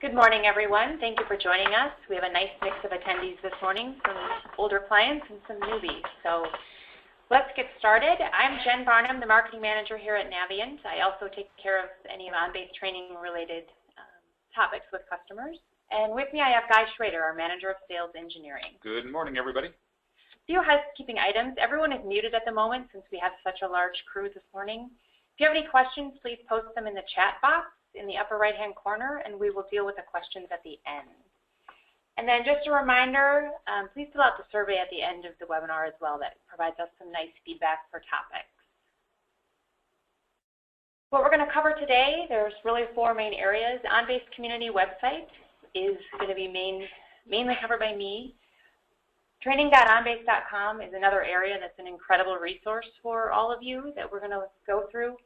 Good morning, everyone. Thank you for joining us. We have a nice mix of attendees this morning, some older clients and some newbies. So let's get started. I'm Jen Barnum, the marketing manager here at Naviant. I also take care of any of OnBase training related topics with customers. And with me I have Guy Schrader, our manager of sales engineering. Good morning, everybody. A few housekeeping items. Everyone is muted at the moment since we have such a large crew this morning. If you have any questions, please post them in the chat box in the upper right-hand corner, and we will deal with the questions at the end. And then just a reminder, please fill out the survey at the end of the webinar as well. That provides us some nice feedback for topics. What we're going to cover today, there's really four main areas. OnBase Community website is going to be mainly covered by me. Training.onbase.com is another area that's an incredible resource for all of you that we're going to go through.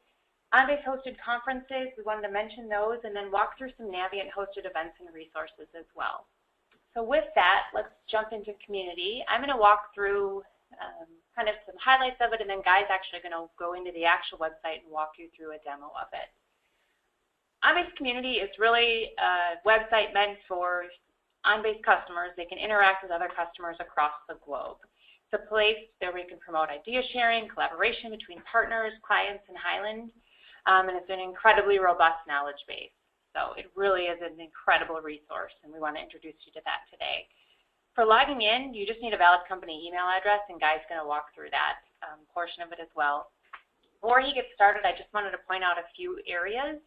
OnBase hosted conferences, we wanted to mention those and then walk through some Naviant hosted events and resources as well. So with that, let's jump into community. I'm going to walk through kind of some highlights of it, and then Guy's actually going to go into the actual website and walk you through a demo of it. OnBase Community is really a website meant for OnBase customers. They can interact with other customers across the globe. It's a place where we can promote idea sharing, collaboration between partners, clients, and Highland. And it's an incredibly robust knowledge base. So it really is an incredible resource, and we want to introduce you to that today. For logging in, you just need a valid company email address, and Guy's going to walk through that portion of it as well. Before he gets started, I just wanted to point out a few areas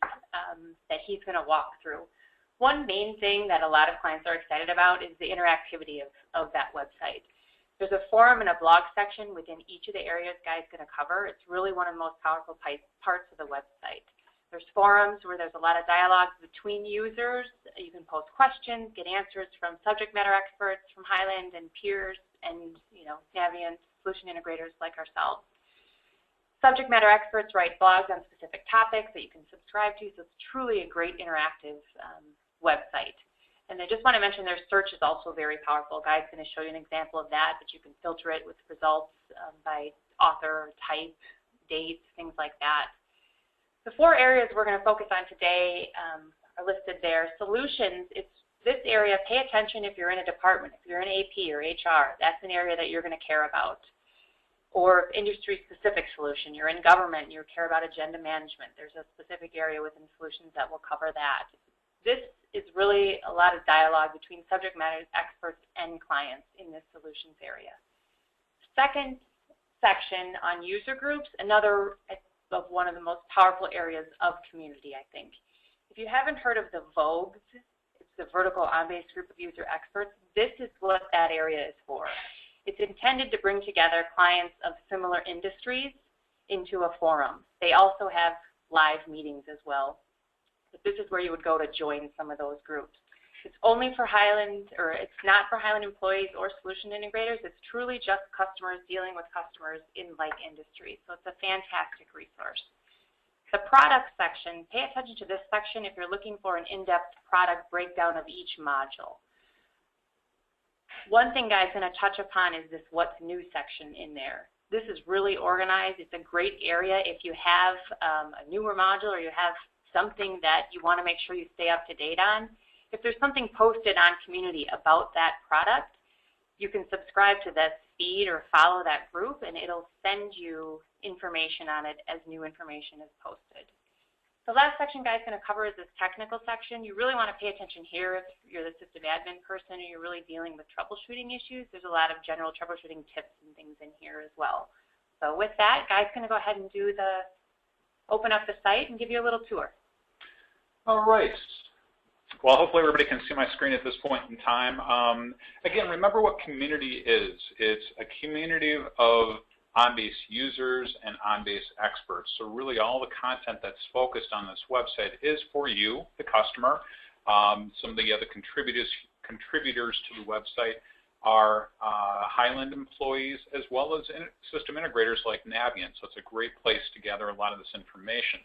that he's going to walk through. One main thing that a lot of clients are excited about is the interactivity of that website. There's a forum and a blog section within each of the areas Guy's going to cover. It's really one of the most powerful parts of the website. There's forums where there's a lot of dialogue between users. You can post questions, get answers from subject matter experts from Highland and peers and Naviant solution integrators like ourselves. Subject matter experts write blogs on specific topics that you can subscribe to, so it's truly a great interactive website. And I just want to mention their search is also very powerful. Guy's going to show you an example of that, but you can filter it with results by author, type, dates, things like that. The four areas we're going to focus on today are listed there. Solutions, it's this area. Pay attention if you're in a department, if you're in AP or HR. That's an area that you're going to care about. Or industry-specific solution. You're in government, you care about agenda management. There's a specific area within solutions that will cover that. This is really a lot of dialogue between subject matter experts and clients in this solutions area. Second section on user groups, another of one of the most powerful areas of community, I think. If you haven't heard of the VOGs, it's the Vertical OnBase Group of User Experts, this is what that area is for. It's intended to bring together clients of similar industries into a forum. They also have live meetings as well. But this is where you would go to join some of those groups. It's only for Highland, or it's not for Highland employees or solution integrators. It's truly just customers dealing with customers in like industries. So it's a fantastic resource. The product section, pay attention to this section if you're looking for an in-depth product breakdown of each module. One thing Guy's going to touch upon is this what's new section in there. This is really organized. It's a great area if you have a newer module or you have something that you want to make sure you stay up to date on. If there's something posted on community about that product, you can subscribe to that feed or follow that group, and it'll send you information on it as new information is posted. The last section Guy's going to cover is this technical section. You really want to pay attention here if you're the system admin person or you're really dealing with troubleshooting issues. There's a lot of general troubleshooting tips and things in here as well. So with that, Guy's going to go ahead and do open up the site and give you a little tour. All right. Well, hopefully everybody can see my screen at this point in time. Again, remember what community is. It's a community of OnBase users and OnBase experts. So really all the content that's focused on this website is for you, the customer. Some of the other contributors to the website are Highland employees as well as system integrators like Naviant. So it's a great place to gather a lot of this information.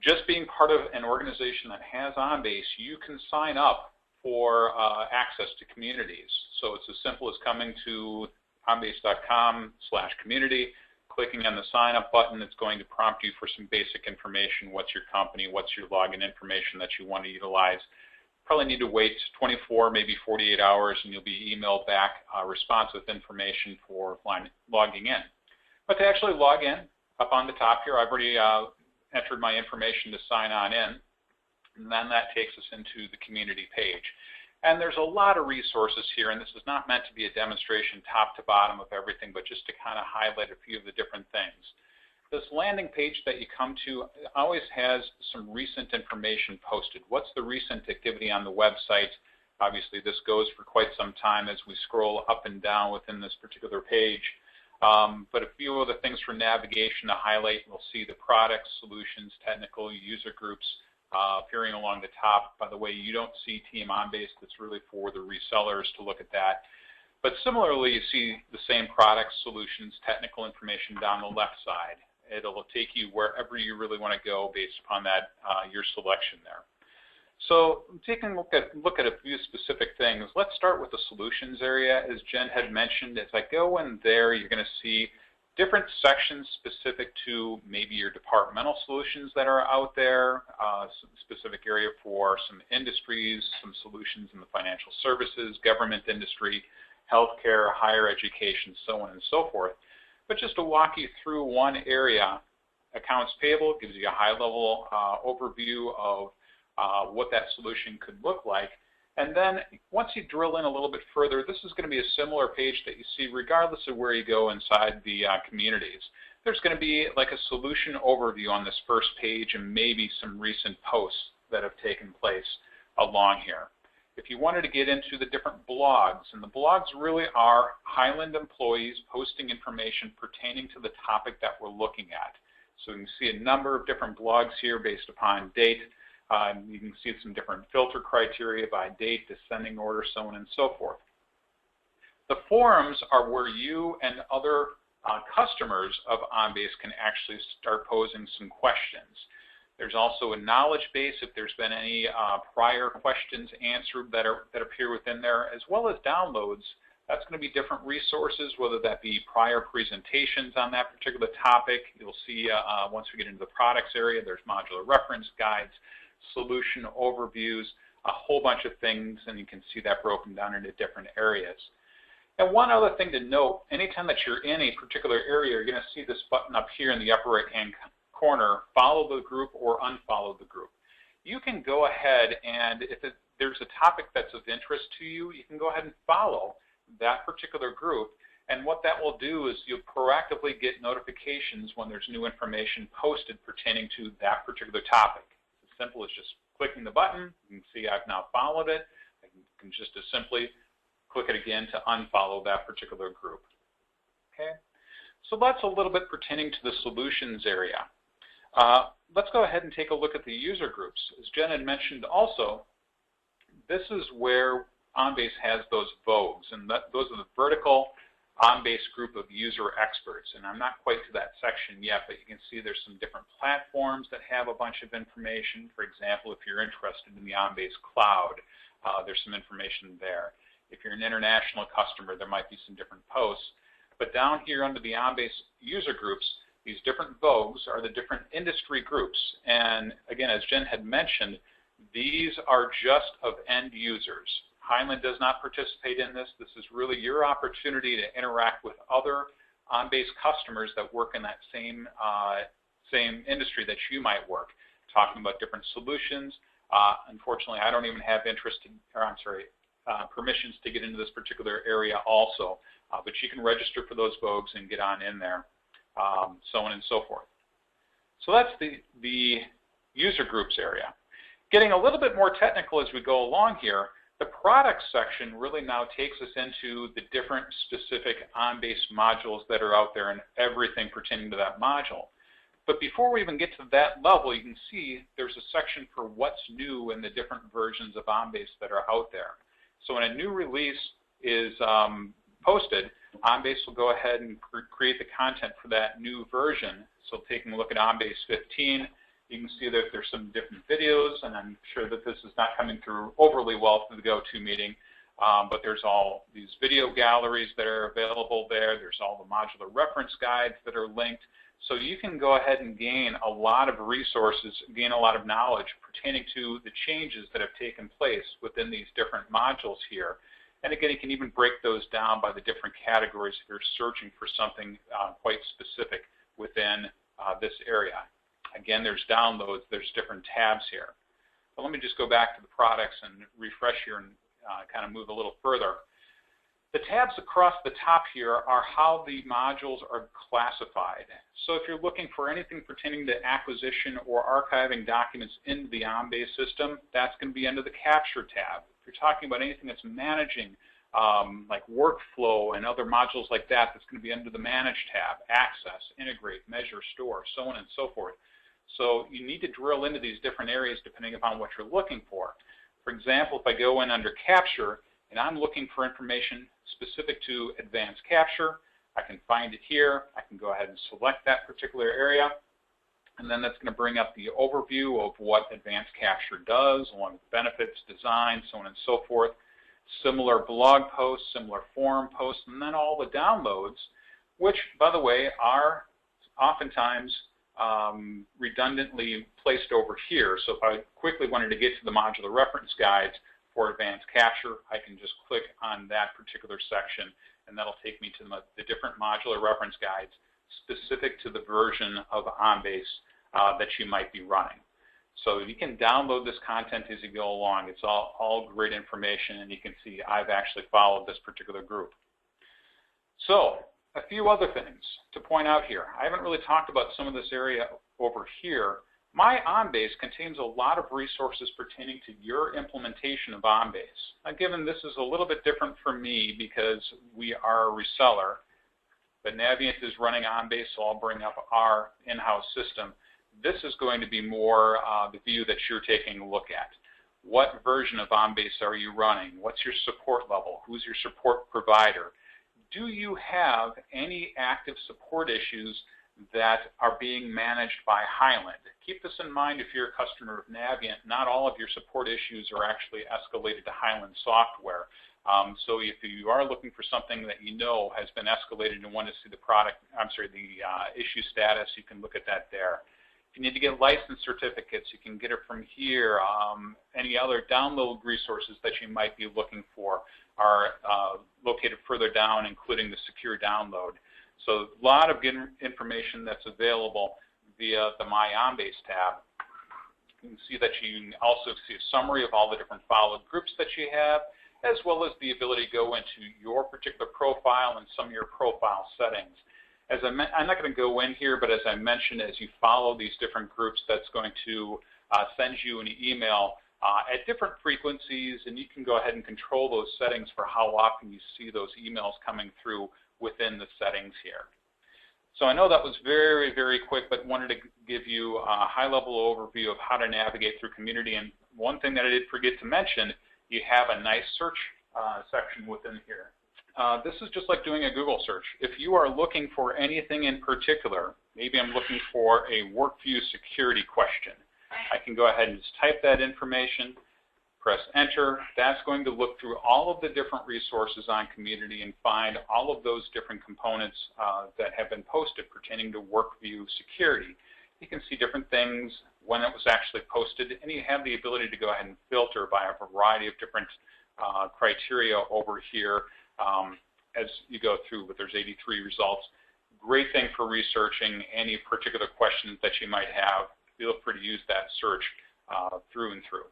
Just being part of an organization that has OnBase, you can sign up for access to communities. So it's as simple as coming to onbase.com/community, clicking on the sign up button, it's going to prompt you for some basic information. What's your company? What's your login information that you want to utilize? Probably need to wait 24, maybe 48 hours, and you'll be emailed back a response with information for logging in. But to actually log in, up on the top here, I've already entered my information to sign on in, and then that takes us into the community page. And there's a lot of resources here, and this is not meant to be a demonstration top to bottom of everything, but just to kind of highlight a few of the different things. This landing page that you come to always has some recent information posted. What's the recent activity on the website? Obviously, this goes for quite some time as we scroll up and down within this particular page. But a few of the things for navigation to highlight, we'll see the products, solutions, technical, user groups appearing along the top. By the way, you don't see Team OnBase. That's really for the resellers to look at that. But similarly, you see the same products, solutions, technical information down the left side. It'll take you wherever you really want to go based upon that your selection there. So taking a look at a few specific things, let's start with the solutions area. As Jen had mentioned, as I go in there, you're going to see different sections specific to maybe your departmental solutions that are out there, some specific area for some industries, some solutions in the financial services, government industry, healthcare, higher education, so on and so forth. But just to walk you through one area, accounts payable gives you a high-level overview of what that solution could look like. And then once you drill in a little bit further, this is going to be a similar page that you see regardless of where you go inside the communities. There's going to be like a solution overview on this first page and maybe some recent posts that have taken place along here. If you wanted to get into the different blogs, and the blogs really are Highland employees posting information pertaining to the topic that we're looking at. So you can see a number of different blogs here based upon date. You can see some different filter criteria by date, descending order, so on and so forth. The forums are where you and other customers of OnBase can actually start posing some questions. There's also a knowledge base if there's been any prior questions answered that appear within there, as well as downloads. That's going to be different resources, whether that be prior presentations on that particular topic. You'll see once we get into the products area, there's modular reference guides, solution overviews, a whole bunch of things, and you can see that broken down into different areas. And one other thing to note, anytime that you're in a particular area, you're going to see this button up here in the upper right-hand corner, follow the group or unfollow the group. You can go ahead and if there's a topic that's of interest to you, you can go ahead and follow that particular group. And what that will do is you'll proactively get notifications when there's new information posted pertaining to that particular topic. It's as simple as just clicking the button. You can see I've now followed it. I can just as simply click it again to unfollow that particular group. Okay, so that's a little bit pertaining to the solutions area. Let's go ahead and take a look at the user groups. As Jen had mentioned also, this is where OnBase has those VOGs, and those are the vertical OnBase group of user experts. And I'm not quite to that section yet, but you can see there's some different platforms that have a bunch of information. For example, if you're interested in the OnBase cloud, there's some information there. If you're an international customer, there might be some different posts. But down here under the OnBase user groups, these different VOGs are the different industry groups. And again, as Jen had mentioned, these are just of end users. Highland does not participate in this. This is really your opportunity to interact with other OnBase customers that work in that same industry that you might work, talking about different solutions. Unfortunately, I don't even have permissions to get into this particular area also, but you can register for those VOGs and get on in there. So on and so forth. So that's the user groups area. Getting a little bit more technical as we go along here, the products section really now takes us into the different specific OnBase modules that are out there and everything pertaining to that module. But before we even get to that level, you can see there's a section for what's new in the different versions of OnBase that are out there. So when a new release is posted, OnBase will go ahead and create the content for that new version. So taking a look at OnBase 15, you can see that there's some different videos, and I'm sure that this is not coming through overly well through the GoToMeeting, but there's all these video galleries that are available there. There's all the modular reference guides that are linked. So you can go ahead and gain a lot of resources, gain a lot of knowledge pertaining to the changes that have taken place within these different modules here. And again, you can even break those down by the different categories if you're searching for something quite specific within this area. Again, there's downloads, there's different tabs here. But let me just go back to the products and refresh here and kind of move a little further. The tabs across the top here are how the modules are classified. So if you're looking for anything pertaining to acquisition or archiving documents into the OnBase system, that's going to be under the Capture tab. If you're talking about anything that's managing, like workflow and other modules like that, that's going to be under the Manage tab, Access, Integrate, Measure, Store, so on and so forth. So you need to drill into these different areas depending upon what you're looking for. For example, if I go in under Capture and I'm looking for information specific to Advanced Capture, I can find it here. I can go ahead and select that particular area, and then that's going to bring up the overview of what Advanced Capture does, along with benefits, design, so on and so forth. Similar blog posts, similar forum posts, and then all the downloads, which, by the way, are oftentimes redundantly placed over here. So if I quickly wanted to get to the modular reference guides for Advanced Capture, I can just click on that particular section, and that'll take me to the different modular reference guides specific to the version of OnBase that you might be running. So you can download this content as you go along. It's all great information, and you can see I've actually followed this particular group. So a few other things to point out here. I haven't really talked about some of this area over here. My OnBase contains a lot of resources pertaining to your implementation of OnBase. Now, given this is a little bit different for me because we are a reseller, but Naviant is running OnBase, so I'll bring up our in-house system. This is going to be more the view that you're taking a look at. What version of OnBase are you running? What's your support level? Who's your support provider? Do you have any active support issues that are being managed by Highland? Keep this in mind if you're a customer of Naviant. Not all of your support issues are actually escalated to Highland software. So if you are looking for something that you know has been escalated and want to see the issue status, you can look at that there. If you need to get license certificates, you can get it from here. Any other download resources that you might be looking for are located further down, including the secure download. So a lot of good information that's available via the My OnBase tab. You can see that you can also see a summary of all the different followed groups that you have, as well as the ability to go into your particular profile and some of your profile settings. I'm not going to go in here, but as I mentioned, as you follow these different groups, that's going to send you an email at different frequencies, and you can go ahead and control those settings for how often you see those emails coming through within the settings here. So I know that was very, very quick, but wanted to give you a high-level overview of how to navigate through Community. And one thing that I did forget to mention, you have a nice search section within here. This is just like doing a Google search. If you are looking for anything in particular, maybe I'm looking for a WorkView security question, I can go ahead and just type that information, press enter. That's going to look through all of the different resources on Community and find all of those different components that have been posted pertaining to WorkView security. You can see different things, when it was actually posted, and you have the ability to go ahead and filter by a variety of different criteria over here as you go through, but there's 83 results. Great thing for researching any particular questions that you might have. Feel free to use that search through and through.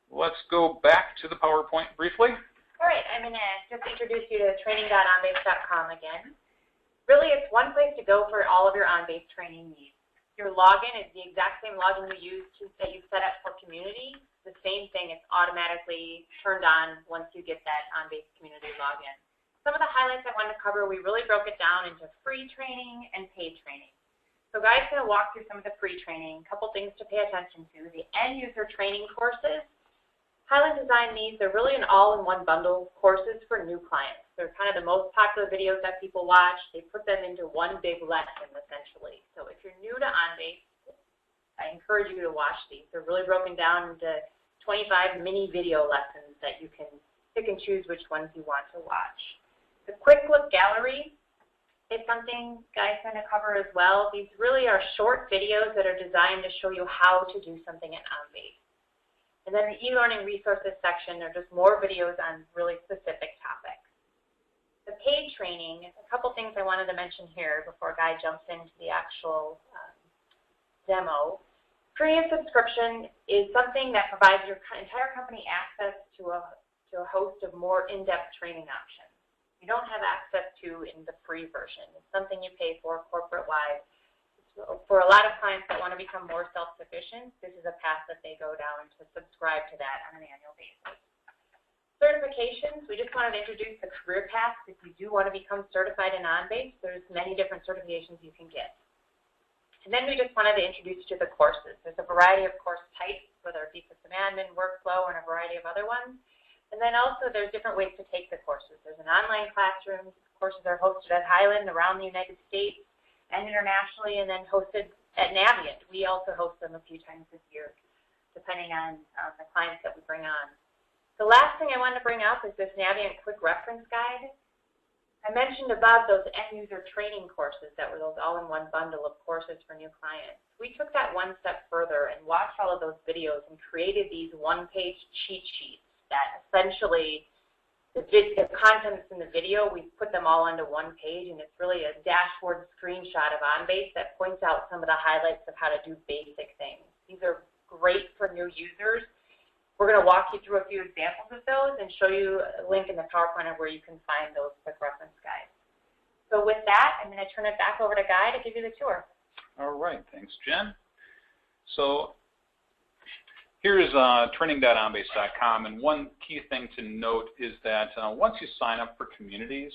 Let's go back to the PowerPoint briefly. All right, I'm going to just introduce you to training.onbase.com again. Really, it's one place to go for all of your OnBase training needs. Your login is the exact same login you use that you set up for Community. The same thing, it's automatically turned on once you get that OnBase Community login. Some of the highlights I wanted to cover, we really broke it down into free training and paid training. So Guy's going to walk through some of the free training. A couple things to pay attention to. The end user training courses. Highland designed these. They're really an all-in-one bundle of courses for new clients. They're kind of the most popular videos that people watch. They put them into one big lesson, essentially. So if you're new to OnBase, I encourage you to watch these. They're really broken down into 25 mini video lessons that you can pick and choose which ones you want to watch. The quick look gallery is something Guy's going to cover as well. These really are short videos that are designed to show you how to do something in OnBase. And then the e-learning resources section are just more videos on really specific topics. The paid training, a couple things I wanted to mention here before Guy jumps into the actual demo. Free and subscription is something that provides your entire company access to a host of more in-depth training options. You don't have access to in the free version. It's something you pay for corporate-wide. For a lot of clients that want to become more self-sufficient, this is a path that they go down to subscribe to that on an annual basis. Certifications, we just wanted to introduce the career path. If you do want to become certified in OnBase, there's many different certifications you can get. And then we just wanted to introduce you to the courses. There's a variety of course types, whether it be system admin, workflow, and a variety of other ones. And then also there's different ways to take the courses. There's an online classroom. Courses are hosted at Highland around the United States and internationally, and then hosted at Naviant. We also host them a few times this year, depending on the clients that we bring on. The last thing I wanted to bring up is this Naviant Quick Reference Guide. I mentioned above those end-user training courses that were those all-in-one bundle of courses for new clients. We took that one step further and watched all of those videos and created these one-page cheat sheets that essentially the contents in the video, we put them all onto one page, and it's really a dashboard screenshot of OnBase that points out some of the highlights of how to do basic things. These are great for new users. We're going to walk you through a few examples of those and show you a link in the PowerPoint of where you can find those quick reference guides. So with that, I'm going to turn it back over to Guy to give you the tour. All right, thanks, Jen. So here's training.onbase.com, and one key thing to note is that once you sign up for communities,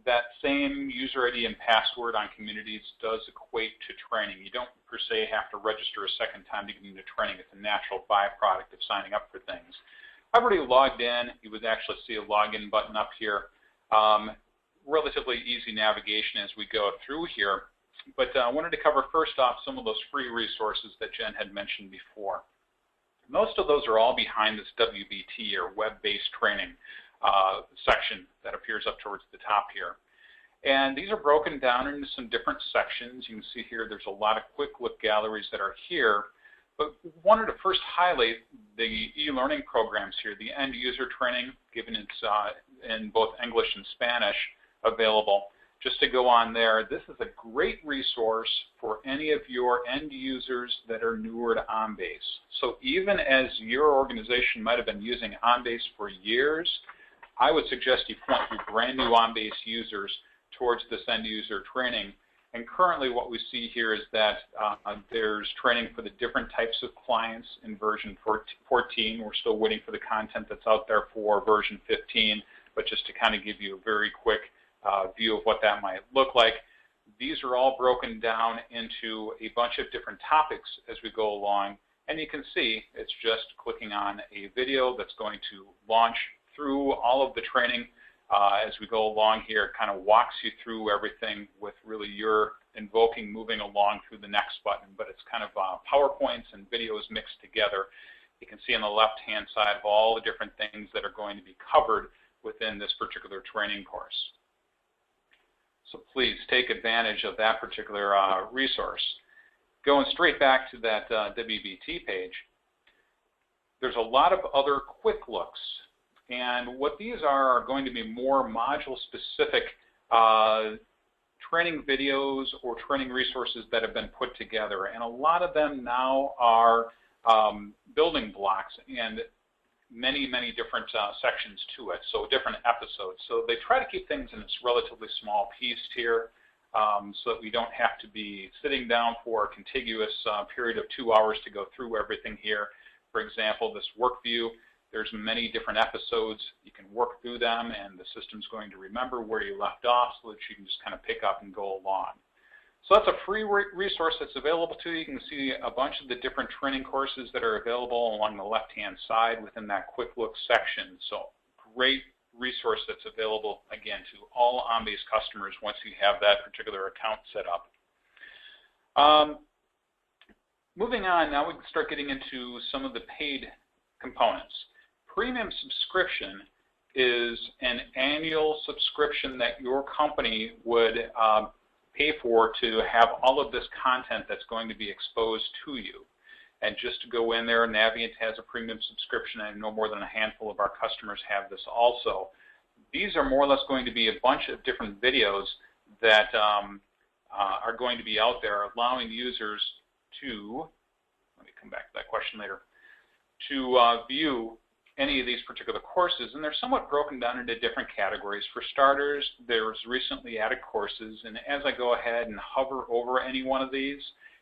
that same user ID and password on communities does equate to training. You don't per se have to register a second time to get into training. It's a natural byproduct of signing up for things. I've already logged in. You would actually see a login button up here. Relatively easy navigation as we go through here, but I wanted to cover first off some of those free resources that Jen had mentioned before. Most of those are all behind this WBT or Web-Based Training section that appears up towards the top here. And these are broken down into some different sections. You can see here there's a lot of quick look galleries that are here, but wanted to first highlight the e-learning programs here, the end user training, given it's in both English and Spanish available. Just to go on there, this is a great resource for any of your end users that are newer to OnBase. So even as your organization might have been using OnBase for years, I would suggest you point your brand new OnBase users towards this end user training. And currently what we see here is that there's training for the different types of clients in version 14. We're still waiting for the content that's out there for version 15, but just to kind of give you a very quick view of what that might look like. These are all broken down into a bunch of different topics as we go along, and you can see it's just clicking on a video that's going to launch through all of the training as we go along here. It kind of walks you through everything with really your invoking moving along through the next button, but it's kind of PowerPoints and videos mixed together. You can see on the left-hand side of all the different things that are going to be covered within this particular training course. So please take advantage of that particular resource. Going straight back to that WBT page, there's a lot of other quick looks. And what these are going to be more module-specific training videos or training resources that have been put together. And a lot of them now are building blocks and many, many different sections to it, so different episodes. So they try to keep things in this relatively small piece here so that we don't have to be sitting down for a contiguous period of 2 hours to go through everything here. For example, this work view, there's many different episodes. You can work through them, and the system's going to remember where you left off so that you can just kind of pick up and go along. So that's a free resource that's available to you. You can see a bunch of the different training courses that are available along the left-hand side within that quick look section. So great resource that's available, again, to all OnBase customers once you have that particular account set up. Moving on, now we can start getting into some of the paid components. Premium subscription is an annual subscription that your company would pay for to have all of this content that's going to be exposed to you. And just to go in there, Naviant has a premium subscription, and no more than a handful of our customers have this also. These are more or less going to be a bunch of different videos that are going to be out there, allowing users to, let me come back to that question later, to view any of these particular courses, and they're somewhat broken down into different categories. For starters, there's recently added courses, and as I go ahead and hover over any one of these,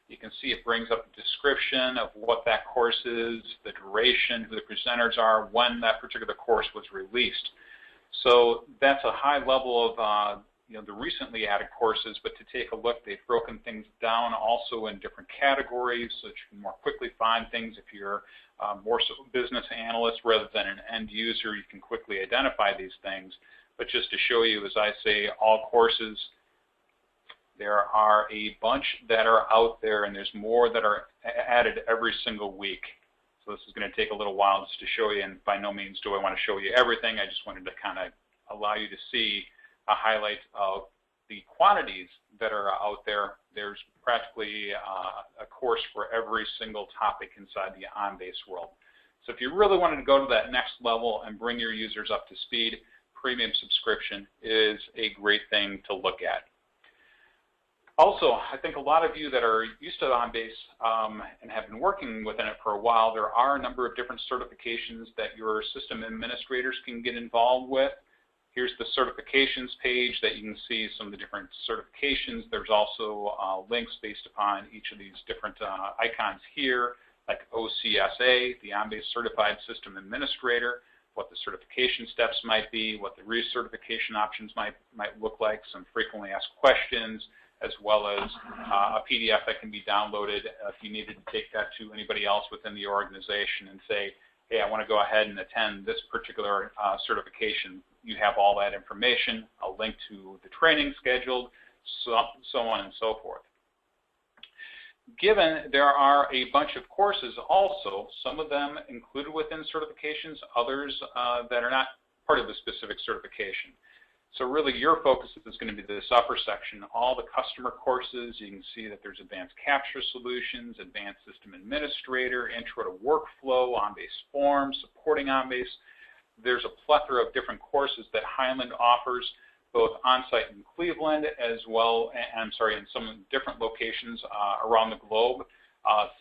you can see it brings up a description of what that course is, the duration, who the presenters are, when that particular course was released. So that's a high level of the recently added courses, but to take a look, they've broken things down also in different categories so that you can more quickly find things. If you're more so a business analyst rather than an end user, you can quickly identify these things. But just to show you, as I say, all courses, there are a bunch that are out there, and there's more that are added every single week. So this is going to take a little while just to show you, and by no means do I want to show you everything. I just wanted to kind of allow you to see a highlight of the quantities that are out there. There's practically a course for every single topic inside the OnBase world. So if you really wanted to go to that next level and bring your users up to speed, premium subscription is a great thing to look at. Also, I think a lot of you that are used to OnBase and have been working within it for a while, there are a number of different certifications that your system administrators can get involved with. Here's the certifications page that you can see some of the different certifications. There's also links based upon each of these different icons here, like OCSA, the OnBase Certified System Administrator, what the certification steps might be, what the recertification options might look like, some frequently asked questions, as well as a PDF that can be downloaded if you needed to take that to anybody else within the organization and say, hey, I want to go ahead and attend this particular certification. You have all that information, a link to the training scheduled, so on and so forth. Given there are a bunch of courses also, some of them included within certifications, others that are not part of the specific certification. So really your focus is going to be this upper section, all the customer courses. You can see that there's Advanced Capture Solutions, Advanced System Administrator, Intro to Workflow, OnBase Forms, Supporting OnBase. There's a plethora of different courses that Highland offers, both on-site in Cleveland as well, in some different locations around the globe.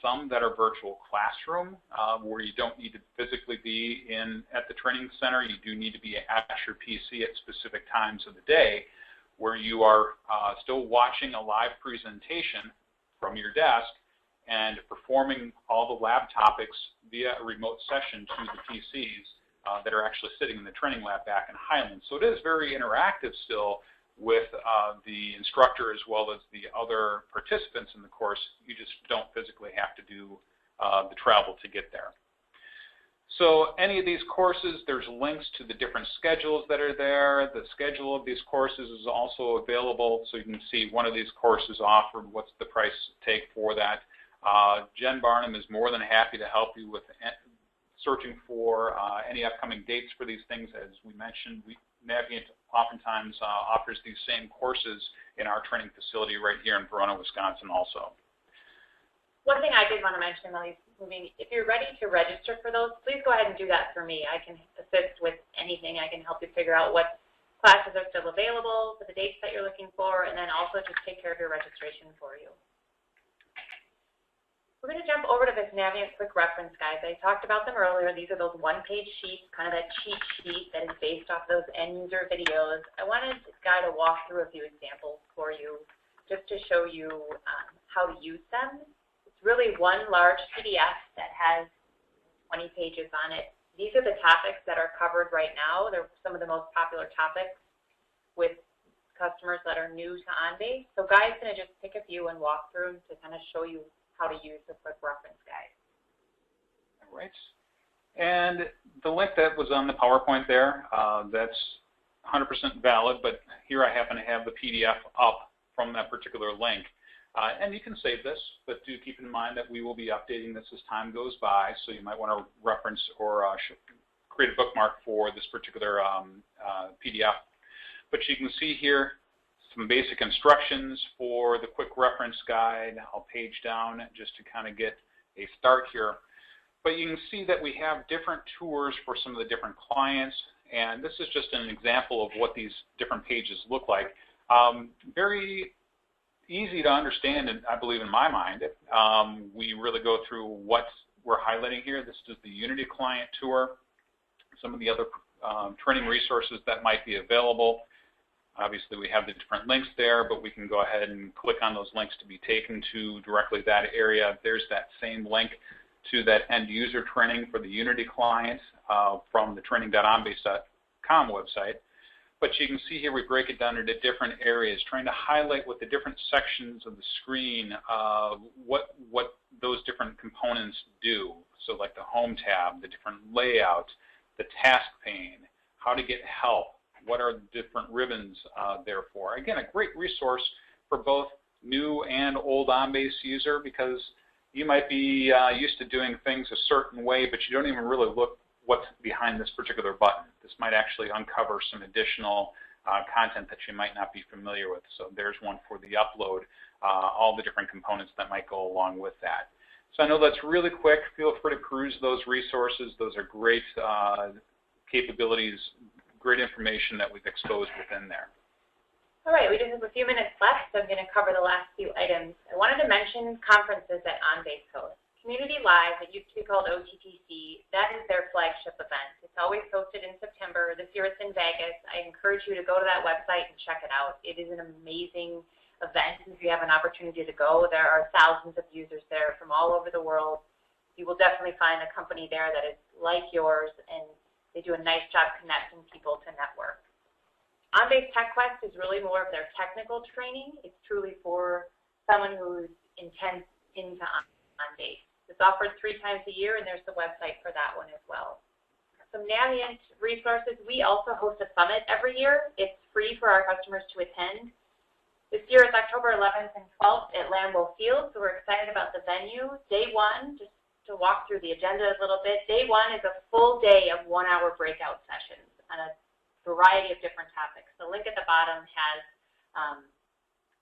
Some that are virtual classroom, where you don't need to physically be at the training center. You do need to be at your PC at specific times of the day, where you are still watching a live presentation from your desk and performing all the lab topics via a remote session to the PCs that are actually sitting in the training lab back in Highland. So it is very interactive still with the instructor as well as the other participants in the course. You just don't physically have to do the travel to get there. So any of these courses, there's links to the different schedules that are there. The schedule of these courses is also available, so you can see one of these courses offered, what's the price take for that. Jen Barnum is more than happy to help you with searching for any upcoming dates for these things. As we mentioned, Naviant oftentimes offers these same courses in our training facility right here in Verona, Wisconsin also. One thing I did want to mention while he's moving, if you're ready to register for those, please go ahead and do that for me. I can assist with anything. I can help you figure out what classes are still available for the dates that you're looking for, and then also just take care of your registration for you. We're going to jump over to this Naviant quick reference guide. I talked about them earlier. These are those one-page sheets, kind of that cheat sheet that is based off those end-user videos. I wanted this guy to walk through a few examples for you just to show you how to use them. It's really one large PDF that has 20 pages on it. These are the topics that are covered right now. They're some of the most popular topics with customers that are new to OnBase. So Guy's going to just pick a few and walk through to kind of show you how to use the quick reference guide. All right. And the link that was on the PowerPoint there, that's 100% valid, but here I happen to have the PDF up from that particular link. And you can save this, but do keep in mind that we will be updating this as time goes by, so you might want to reference or create a bookmark for this particular PDF. But you can see here some basic instructions for the quick reference guide. I'll page down just to kind of get a start here. But you can see that we have different tours for some of the different clients, and this is just an example of what these different pages look like. Very easy to understand, and I believe in my mind. We really go through what we're highlighting here. This is the Unity client tour, some of the other training resources that might be available. Obviously, we have the different links there, but we can go ahead and click on those links to be taken to directly that area. There's that same link to that end user training for the Unity client from the training.onbase.com website. But you can see here we break it down into different areas, trying to highlight what the different sections of the screen, what those different components do. So like the home tab, the different layout, the task pane, how to get help, what are the different ribbons there for. Again, a great resource for both new and old OnBase user, because you might be used to doing things a certain way, but you don't even really look what's behind this particular button. This might actually uncover some additional content that you might not be familiar with. So there's one for the upload, all the different components that might go along with that. So I know that's really quick. Feel free to peruse those resources. Those are great capabilities, great information that we've exposed within there. All right, we just have a few minutes left, so I'm going to cover the last few items. I wanted to mention conferences that OnBase hosts. Community Live, it used to be called OTTC, that is their flagship event. It's always hosted in September. This year it's in Vegas. I encourage you to go to that website and check it out. It is an amazing event. If you have an opportunity to go, there are thousands of users there from all over the world. You will definitely find a company there that is like yours, and they do a nice job connecting people to network. OnBase TechQuest is really more of their technical training. It's truly for someone who's intense into OnBase. It's offered 3 times a year, and there's the website for that one as well. Some Naviant resources. We also host a summit every year. It's free for our customers to attend. This year it's October 11th and 12th at Lambeau Field, so we're excited about the venue. Day 1, just to walk through the agenda a little bit, Day 1 is a full day of 1-hour breakout sessions on a variety of different topics. The link at the bottom has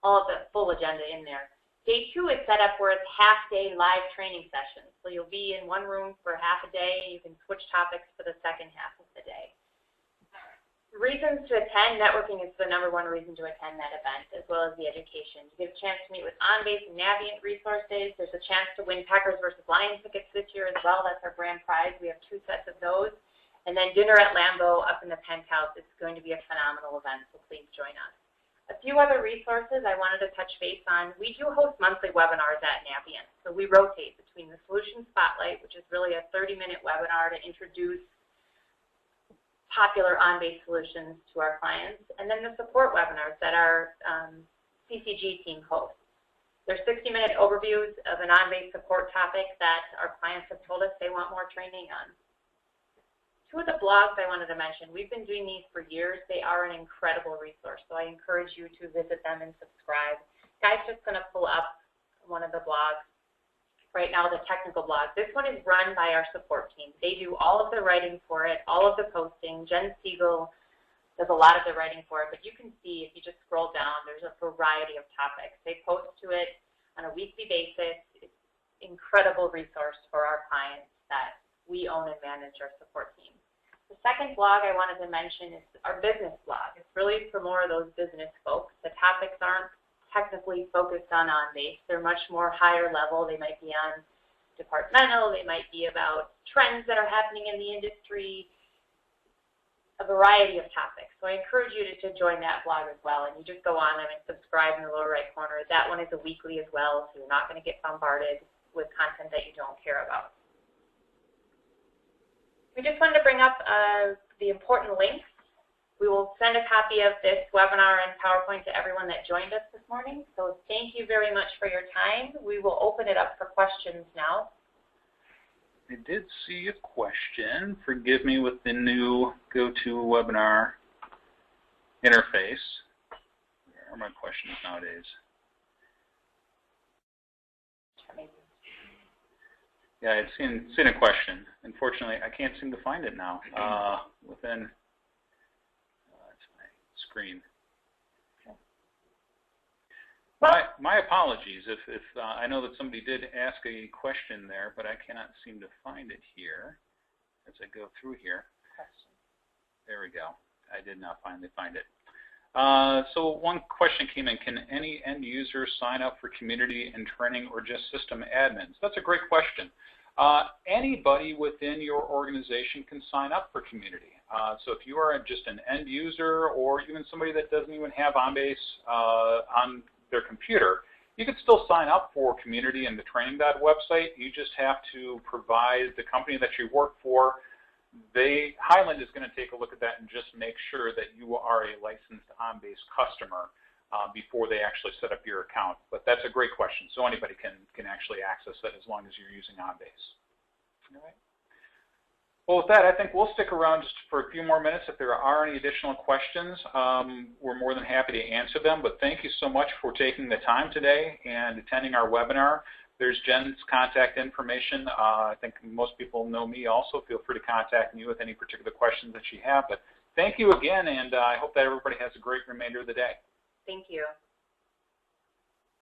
all of the full agenda in there. Day 2 is set up where it's half-day live training sessions. So you'll be in one room for half a day. You can switch topics for the second half of the day. Reasons to attend, networking is the #1 reason to attend that event, as well as the education. You get a chance to meet with OnBase and Naviant resources. There's a chance to win Packers versus Lions tickets this year as well. That's our grand prize. We have 2 sets of those. And then dinner at Lambeau up in the penthouse. It's going to be a phenomenal event, so please join us. A few other resources I wanted to touch base on. We do host monthly webinars at Naviant. So we rotate between the Solution Spotlight, which is really a 30-minute webinar to introduce popular OnBase solutions to our clients, and then the support webinars that our CCG team hosts. They're 60-minute overviews of an OnBase support topic that our clients have told us they want more training on. 2 of the blogs I wanted to mention, we've been doing these for years. They are an incredible resource, so I encourage you to visit them and subscribe. Guy's just going to pull up one of the blogs. Right now, the technical blog. This one is run by our support team. They do all of the writing for it, all of the posting. Jen Siegel does a lot of the writing for it, but you can see if you just scroll down, there's a variety of topics. They post to it on a weekly basis. It's an incredible resource for our clients that we own and manage our support team. The second blog I wanted to mention is our business blog. It's really for more of those business folks. The topics aren't technically focused on OnBase. They're much more higher level. They might be on departmental. They might be about trends that are happening in the industry, a variety of topics. So I encourage you to join that blog as well. And you just go on and subscribe in the lower right corner. That one is a weekly as well, so you're not going to get bombarded with content that you don't care about. We just wanted to bring up the important links. We will send a copy of this webinar and PowerPoint to everyone that joined us this morning. So thank you very much for your time. We will open it up for questions now. I did see a question. Forgive me with the new GoToWebinar interface. Where are my questions nowadays? Yeah, I'd seen a question. Unfortunately, I can't seem to find it now within that's my screen. My apologies if I know that somebody did ask a question there, but I cannot seem to find it here as I go through here. There we go. I did not finally find it. So one question came in, can any end user sign up for community and training or just system admins? That's a great question. Anybody within your organization can sign up for community. So if you are just an end user or even somebody that doesn't even have OnBase on their computer, you can still sign up for community in the training.website. website. You just have to provide the company that you work for. Highland is going to take a look at that and just make sure that you are a licensed OnBase customer before they actually set up your account. But that's a great question. So anybody can actually access that as long as you're using OnBase. All right. Well, with that, I think we'll stick around just for a few more minutes. If there are any additional questions, we're more than happy to answer them. But thank you so much for taking the time today and attending our webinar. There's Jen's contact information. I think most people know me also. Feel free to contact me with any particular questions that you have. But thank you again, and I hope that everybody has a great remainder of the day. Thank you.